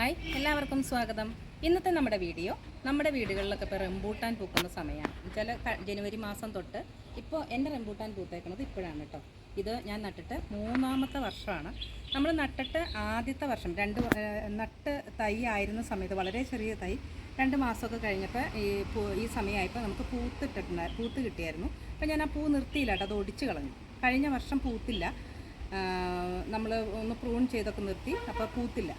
Hi, എല്ലാവർക്കും സ്വാഗതം. ഇന്നത്തെ നമ്മുടെ വീഡിയോ നമ്മുടെ വീടുകളിലൊക്കെ ഇപ്പോൾ റംബൂട്ടാൻ പൂക്കുന്ന സമയമാണ്. ചില ജനുവരി മാസം തൊട്ട് ഇപ്പോൾ എൻ്റെ റംബൂട്ടാൻ പൂത്തേക്കുന്നത് ഇപ്പോഴാണ് കേട്ടോ. ഇത് ഞാൻ നട്ടിട്ട് 3ാമത്തെ വർഷമാണ്. നമ്മൾ നട്ടിട്ട് ആദ്യത്തെ വർഷം നട്ട് തൈ ആയിരുന്ന സമയത്ത് വളരെ ചെറിയ തൈ 2 മാസമൊക്കെ കഴിഞ്ഞപ്പോൾ ഈ സമയമായപ്പോൾ നമുക്ക് പൂത്ത് കിട്ടിയായിരുന്നു. അപ്പോൾ ഞാൻ ആ പൂ നിർത്തിയില്ല കേട്ടോ, അത് ഒടിച്ച് കളഞ്ഞു. കഴിഞ്ഞ വർഷം പൂത്തില്ല, നമ്മൾ ഒന്ന് പ്രൂൺ ചെയ്തൊക്കെ നിർത്തി, അപ്പോൾ പൂത്തില്ല.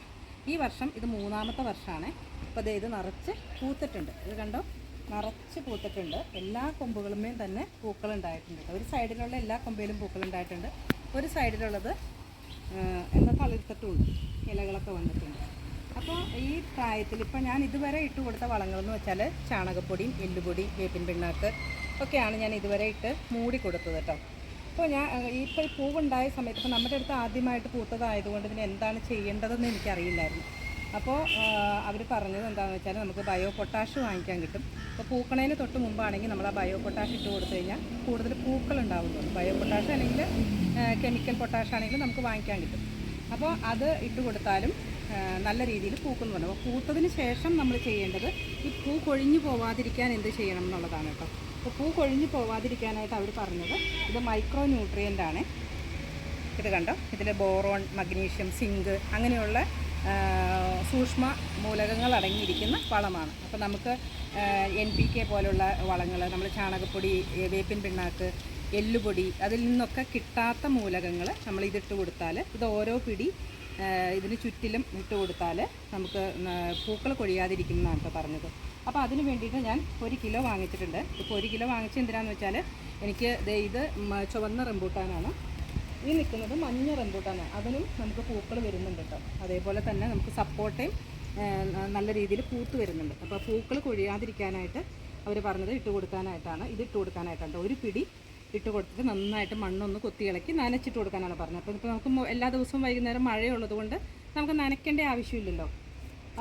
ഈ വർഷം ഇത് 3ാമത്തെ വർഷമാണ്. അപ്പോൾ ഇത് നിറച്ച് പൂത്തിട്ടുണ്ട്. ഇത് കണ്ടോ, നിറച്ച് പൂത്തിട്ടുണ്ട്. എല്ലാ കൊമ്പുകളുമേയും തന്നെ പൂക്കളുണ്ടായിട്ടുണ്ട്. ഒരു സൈഡിലുള്ള എല്ലാ കൊമ്പയിലും പൂക്കളുണ്ടായിട്ടുണ്ട്. ഒരു സൈഡിലുള്ളത് എന്താ തളിർത്തിട്ടുമുണ്ട്, ഇലകളൊക്കെ വന്നിട്ടുണ്ട്. അപ്പോൾ ഈ പ്രായത്തിൽ ഇപ്പോൾ ഞാൻ ഇതുവരെ ഇട്ട് കൊടുത്ത വളങ്ങളെന്ന് വെച്ചാൽ ചാണകപ്പൊടിയും എല്ലുപൊടിയും വേപ്പിൻ പിണ്ണാക്ക് ഒക്കെയാണ് ഞാൻ ഇതുവരെ ഇട്ട് മൂടി കൊടുത്തത് കേട്ടോ. അപ്പോൾ ഇപ്പോൾ ഈ പൂവുണ്ടായ സമയത്ത് ഇപ്പോൾ നമ്മുടെ അടുത്ത് ആദ്യമായിട്ട് പൂത്തതായതുകൊണ്ട് ഇതിന് എന്താണ് ചെയ്യേണ്ടതെന്ന് എനിക്കറിയില്ലായിരുന്നു. അപ്പോൾ അവർ പറഞ്ഞത് എന്താണെന്ന് വെച്ചാൽ നമുക്ക് ബയോ പൊട്ടാഷ് വാങ്ങിക്കാൻ കിട്ടും. അപ്പോൾ പൂക്കണേന് തൊട്ട് മുമ്പാണെങ്കിൽ നമ്മൾ ആ ബയോ പൊട്ടാഷ് ഇട്ട് കൊടുത്തു കഴിഞ്ഞാൽ കൂടുതൽ പൂക്കൾ ഉണ്ടാവുന്നുള്ളൂ. ബയോ പൊട്ടാഷ് അല്ലെങ്കിൽ കെമിക്കൽ പൊട്ടാഷ് ആണെങ്കിലും നമുക്ക് വാങ്ങിക്കാൻ കിട്ടും. അപ്പോൾ അത് ഇട്ട് കൊടുത്താലും നല്ല രീതിയിൽ പൂക്കുന്നു പറഞ്ഞു. അപ്പോൾ പൂത്തതിന് ശേഷം നമ്മൾ ചെയ്യേണ്ടത് ഈ പൂ കൊഴിഞ്ഞു പോവാതിരിക്കാൻ എന്ത് ചെയ്യണം എന്നുള്ളതാണ് കേട്ടോ. അപ്പോൾ പൂ കൊഴിഞ്ഞു പോവാതിരിക്കാനായിട്ട് അവർ പറഞ്ഞത് ഇത് മൈക്രോ ന്യൂട്രിയൻ്റ് ആണ്. ഇത് കണ്ടോ, ഇതിൽ ബോറോൺ, മഗ്നീഷ്യം, സിങ്ക് അങ്ങനെയുള്ള സൂക്ഷ്മ മൂലകങ്ങൾ അടങ്ങിയിരിക്കുന്ന വളമാണ്. അപ്പോൾ നമുക്ക് NPK പോലുള്ള വളങ്ങൾ, നമ്മൾ ചാണകപ്പൊടി, വേപ്പിൻ പിണ്ണാക്ക്, എല്ലുപൊടി, അതിൽ നിന്നൊക്കെ കിട്ടാത്ത മൂലകങ്ങൾ നമ്മൾ ഇതിട്ട് കൊടുത്താൽ, ഇത് ഓരോ പിടി ഇതിന് ചുറ്റിലും ഇട്ട് കൊടുത്താൽ നമുക്ക് പൂക്കൾ കൊഴിയാതിരിക്കുന്നതാണ് കേട്ടോ പറഞ്ഞത്. അപ്പോൾ അതിന് വേണ്ടിയിട്ട് ഞാൻ 1 കിലോ വാങ്ങിച്ചിട്ടുണ്ട്. ഇപ്പോൾ 1 കിലോ വാങ്ങിച്ച എന്തിനാണെന്ന് വെച്ചാൽ എനിക്ക് ഇത് ചുവന്ന റംബൂട്ടാനാണ്, ഈ നിൽക്കുന്നത് മഞ്ഞ റംബൂട്ടാനാണ്. അതിനും നമുക്ക് പൂക്കൾ വരുന്നുണ്ട് കേട്ടോ. അതേപോലെ തന്നെ നമുക്ക് സപ്പോർട്ടയും നല്ല രീതിയിൽ പൂത്ത് വരുന്നുണ്ട്. അപ്പോൾ പൂക്കൾ കൊഴിയാതിരിക്കാനായിട്ട് അവർ പറഞ്ഞത് ഇട്ട് കൊടുക്കാനായിട്ടാണ്, ഇത് ഇട്ട് കൊടുക്കാനായിട്ടാണ്. ഒരു പിടി ഇട്ട് കൊടുത്തിട്ട് നന്നായിട്ട് മണ്ണൊന്ന് കൊത്തി ഇളക്കി നനച്ചിട്ട് കൊടുക്കാനാണ് പറഞ്ഞത്. അപ്പോൾ ഇപ്പോൾ നമുക്ക് എല്ലാ ദിവസവും വൈകുന്നേരം മഴയുള്ളത് കൊണ്ട് നമുക്ക് നനയ്ക്കേണ്ട ആവശ്യമില്ലല്ലോ.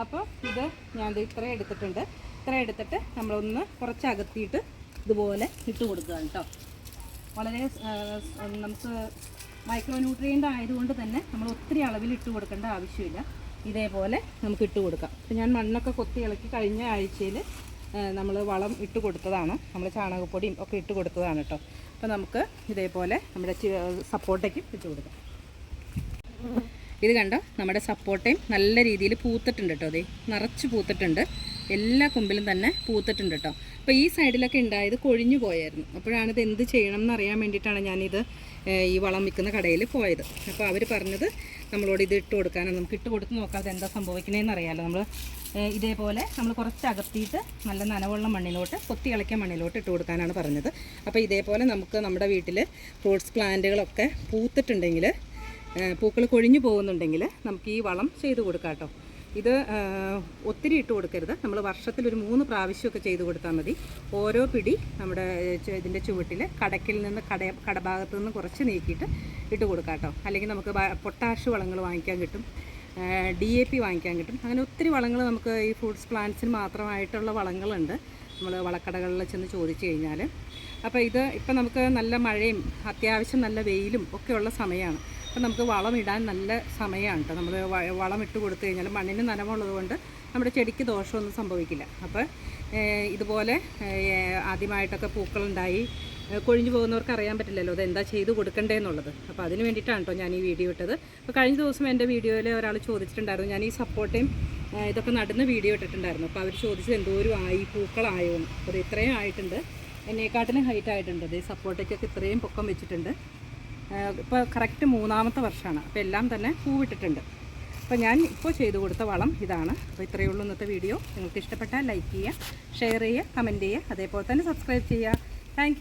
അപ്പോൾ ഇത് ഞാൻ ഇത്ര എടുത്തിട്ടുണ്ട്. ഇത്ര എടുത്തിട്ട് നമ്മളൊന്ന് കുറച്ച് അകത്തിയിട്ട് ഇതുപോലെ ഇട്ട് കൊടുക്കുക കേട്ടോ. വളരെ നമുക്ക് മൈക്രോ ന്യൂട്രിയൻ്റ് ആയതുകൊണ്ട് തന്നെ നമ്മൾ ഒത്തിരി അളവിൽ ഇട്ട് കൊടുക്കേണ്ട ആവശ്യമില്ല. ഇതേപോലെ നമുക്ക് ഇട്ട് കൊടുക്കാം. അപ്പോൾ ഞാൻ മണ്ണൊക്കെ കൊത്തി ഇളക്കി കഴിഞ്ഞ ആഴ്ചയിൽ നമ്മൾ വളം ഇട്ട് കൊടുത്തതാണ്, നമ്മൾ ചാണകപ്പൊടിയും ഒക്കെ ഇട്ട് കൊടുത്തതാണ് കേട്ടോ. അപ്പോൾ നമുക്ക് ഇതേപോലെ നമ്മുടെ സപ്പോർട്ടയ്ക്കും ഇട്ട് കൊടുക്കാം. ഇത് കണ്ടോ, നമ്മുടെ സപ്പോർട്ടയും നല്ല രീതിയിൽ പൂത്തിട്ടുണ്ട് കേട്ടോ. അതേ നിറച്ച് പൂത്തിട്ടുണ്ട്, എല്ലാ കൊമ്പിലും തന്നെ പൂത്തിട്ടുണ്ട് കേട്ടോ. അപ്പോൾ ഈ സൈഡിലൊക്കെ ഉണ്ടായത് കൊഴിഞ്ഞു പോയായിരുന്നു. അപ്പോഴാണ് ഇത് എന്ത് ചെയ്യണം എന്നറിയാൻ വേണ്ടിയിട്ടാണ് ഞാനിത് ഈ വളം വിൽക്കുന്ന കടയിൽ പോയത്. അപ്പോൾ അവർ പറഞ്ഞത് നമ്മളോട് ഇത് ഇട്ട് കൊടുക്കാനാണ്. നമുക്ക് ഇട്ട് കൊടുത്ത് നോക്കാതെ എന്താ സംഭവിക്കണേന്ന് അറിയാമല്ലോ. നമ്മൾ ഇതേപോലെ നമ്മൾ കുറച്ച് അകത്തിയിട്ട് നല്ല നനവുള്ള മണ്ണിലോട്ട്, കൊത്തി ഇളക്കിയ മണ്ണിലോട്ട് ഇട്ട് കൊടുക്കാനാണ് പറഞ്ഞത്. അപ്പോൾ ഇതേപോലെ നമുക്ക് നമ്മുടെ വീട്ടിൽ ഫ്രൂട്ട്സ് പ്ലാന്റുകളൊക്കെ പൂത്തിട്ടുണ്ടെങ്കിൽ, പൂക്കൾ കൊഴിഞ്ഞു പോകുന്നുണ്ടെങ്കിൽ നമുക്ക് ഈ വളം ചെയ്ത് കൊടുക്കാം കേട്ടോ. ഇത് ഒത്തിരി ഇട്ട് കൊടുക്കരുത്. നമ്മൾ വർഷത്തിലൊരു 3 പ്രാവശ്യമൊക്കെ ചെയ്ത് കൊടുത്താൽ മതി. ഓരോ പിടി നമ്മുടെ ഇതിൻ്റെ ചുവട്ടിൽ കടക്കിൽ നിന്ന് കടഭാഗത്തു നിന്ന് കുറച്ച് നീക്കിയിട്ട് ഇട്ട് കൊടുക്കാം കേട്ടോ. അല്ലെങ്കിൽ നമുക്ക് പൊട്ടാഷ് വളങ്ങൾ വാങ്ങിക്കാൻ കിട്ടും, DAP വാങ്ങിക്കാൻ കിട്ടും. അങ്ങനെ ഒത്തിരി വളങ്ങൾ നമുക്ക് ഈ ഫ്രൂട്ട്സ് പ്ലാന്റ്സിന് മാത്രമായിട്ടുള്ള വളങ്ങളുണ്ട്, നമ്മൾ വളക്കടകളിൽ ചെന്ന് ചോദിച്ചു കഴിഞ്ഞാൽ. അപ്പോൾ ഇത് ഇപ്പം നമുക്ക് നല്ല മഴയും അത്യാവശ്യം നല്ല വെയിലും ഒക്കെയുള്ള സമയമാണ്. അപ്പോൾ നമുക്ക് വളം ഇടാൻ നല്ല സമയമാണ് കേട്ടോ. നമ്മൾ വളം ഇട്ട് കൊടുത്തു കഴിഞ്ഞാൽ മണ്ണിന് നനവുള്ളത് കൊണ്ട് നമ്മുടെ ചെടിക്ക് ദോഷമൊന്നും സംഭവിക്കില്ല. അപ്പോൾ ഇതുപോലെ ആദ്യമായിട്ടൊക്കെ പൂക്കളുണ്ടായി കൊഴിഞ്ഞു പോകുന്നവർക്ക് അറിയാൻ പറ്റില്ലല്ലോ അത് എന്താ ചെയ്ത് കൊടുക്കണ്ടേന്നുള്ളത്. അപ്പോൾ അതിന് വേണ്ടിയിട്ടാണ് കേട്ടോ ഞാൻ ഈ വീഡിയോ ഇട്ടത്. അപ്പോൾ കഴിഞ്ഞ ദിവസം എൻ്റെ വീഡിയോയിൽ ഒരാൾ ചോദിച്ചിട്ടുണ്ടായിരുന്നു, ഞാൻ ഈ സപ്പോർട്ടയും ഇതൊക്കെ നടുന്ന വീഡിയോ ഇട്ടിട്ടുണ്ടായിരുന്നു. അപ്പോൾ അവർ ചോദിച്ചത് എന്തോരം ആയി, പൂക്കളായോ എന്ന്. അപ്പോൾ ഇത്രയും ആയിട്ടുണ്ട്, എന്നെക്കാട്ടിലും ഹൈറ്റ് ആയിട്ടുണ്ട്. ഇത് സപ്പോർട്ടയ്ക്കൊക്കെ ഇത്രയും പൊക്കം വെച്ചിട്ടുണ്ട്. ഇപ്പോൾ കറക്റ്റ് 3ാമത്തെ വർഷമാണ്. അപ്പോൾ എല്ലാം തന്നെ പൂവിട്ടിട്ടുണ്ട്. അപ്പോൾ ഞാൻ ഇപ്പോൾ ചെയ്തു കൊടുത്ത വളം ഇതാണ്. അപ്പോൾ ഇത്രയേ ഉള്ളൂ ഇന്നത്തെ വീഡിയോ. നിങ്ങൾക്ക് ഇഷ്ടപ്പെട്ടാൽ ലൈക്ക് ചെയ്യുക, ഷെയർ ചെയ്യുക, കമൻറ്റ് ചെയ്യുക, അതേപോലെ തന്നെ സബ്സ്ക്രൈബ് ചെയ്യുക. താങ്ക്